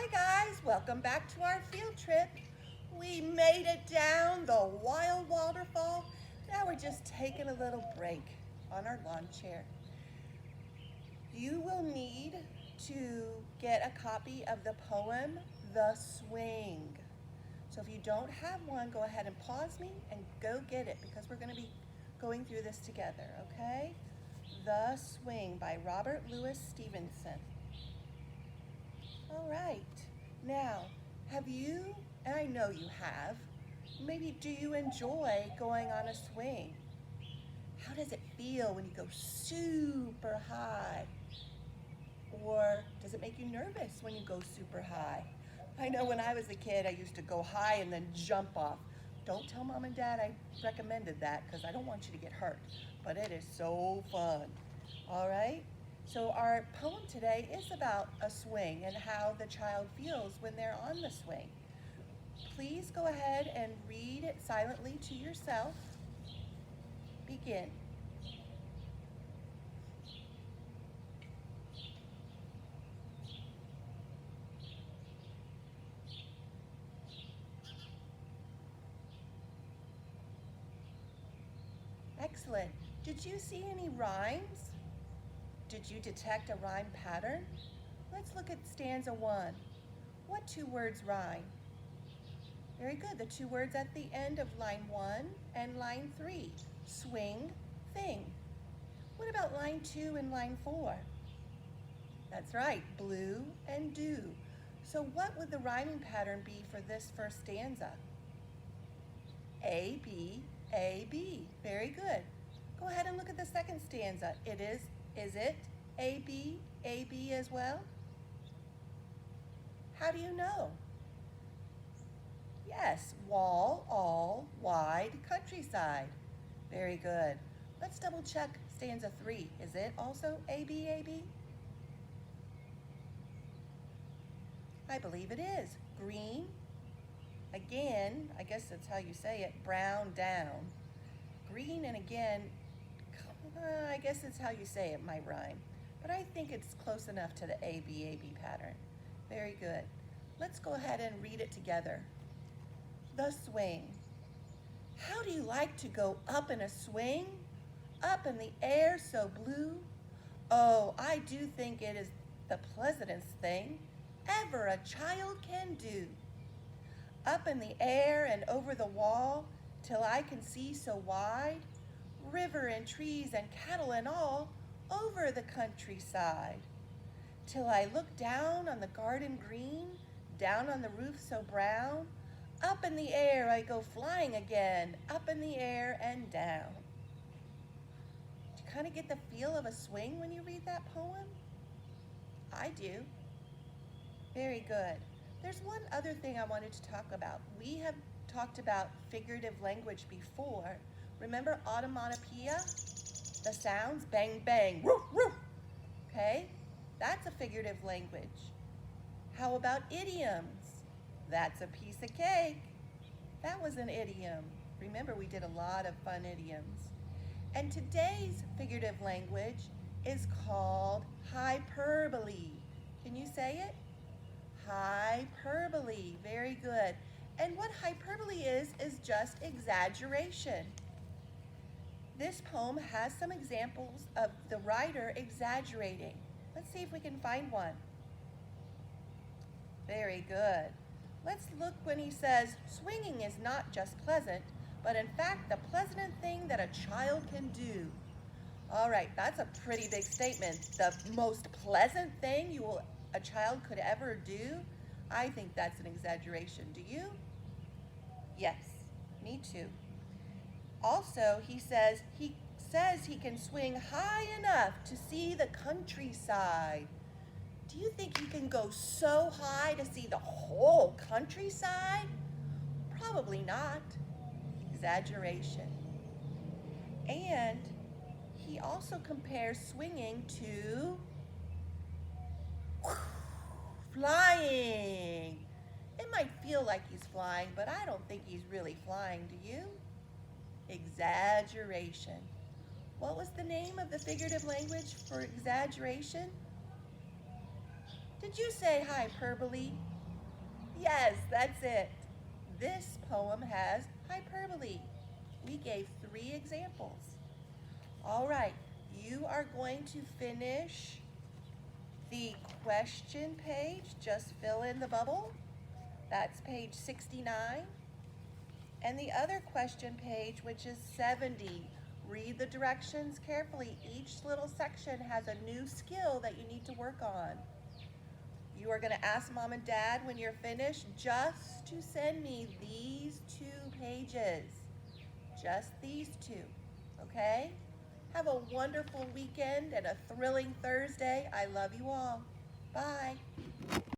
Hi guys, welcome back to our field trip. We made it down the wild waterfall. Now we're just taking a little break on our lawn chair. You will need to get a copy of the poem, The Swing. So if you don't have one, go ahead and pause me and go get it because we're going to be going through this together, okay? The Swing by Robert Louis Stevenson. All right. Now, have you, and I know you have, maybe do you enjoy going on a swing? How does it feel when you go super high? Or does it make you nervous when you go super high? I know when I was a kid, I used to go high and then jump off. Don't tell mom and dad I recommended that because I don't want you to get hurt. But it is so fun. All right? So our poem today is about a swing and how the child feels when they're on the swing. Please go ahead and read it silently to yourself. Begin. Excellent. Did you see any rhymes? Did you detect a rhyme pattern? Let's look at stanza 1. What two words rhyme? Very good. The two words at the end of line 1 and line 3. Swing, thing. What about line 2 and line 4? That's right, blue and dew. So what would the rhyming pattern be for this first stanza? A, B, A, B. Very good. Go ahead and look at the second stanza. Is it A, B as well? How do you know? Yes, wall, all, wide, countryside. Very good. Let's double check stanza 3. Is it also A, B, A, B? I believe it is. Green, again, I guess that's how you say it, brown, down. Green and again, I guess it's how you say it might rhyme. But I think it's close enough to the A, B pattern. Very good. Let's go ahead and read it together. The swing. How do you like to go up in a swing? Up in the air so blue? Oh, I do think it is the pleasantest thing ever a child can do. Up in the air and over the wall, till I can see so wide, river and trees and cattle and all, over the countryside. Till I look down on the garden green, down on the roof so brown, up in the air I go flying again, up in the air and down. Do you kind of get the feel of a swing when you read that poem? I do. Very good. There's one other thing I wanted to talk about. We have talked about figurative language before. Remember automatopoeia? The sounds, bang, bang, woof, woof. Okay? That's a figurative language. How about idioms? That's a piece of cake. That was an idiom. Remember, we did a lot of fun idioms. And today's figurative language is called hyperbole. Can you say it? Hyperbole. Very good. And what hyperbole is just exaggeration. This poem has some examples of the writer exaggerating. Let's see if we can find one. Very good. Let's look when he says, swinging is not just pleasant, but in fact the pleasantest thing that a child can do. All right, that's a pretty big statement. The most pleasant thing a child could ever do? I think that's an exaggeration. Do you? Yes, me too. Also, he says he can swing high enough to see the countryside. Do you think you can go so high to see the whole countryside? Probably not. Exaggeration. And he also compares swinging to flying. It might feel like he's flying, but I don't think he's really flying, do you? Exaggeration. What was the name of the figurative language for exaggeration? Did you say hyperbole? Yes, that's it. This poem has hyperbole. We gave 3 examples. All right, you are going to finish the question page. Just fill in the bubble. That's page 69. And the other question page, which is 70. Read the directions carefully. Each little section has a new skill that you need to work on. You are going to ask Mom and Dad when you're finished just to send me these 2 pages. Just these 2, okay? Have a wonderful weekend and a thrilling Thursday. I love you all. Bye.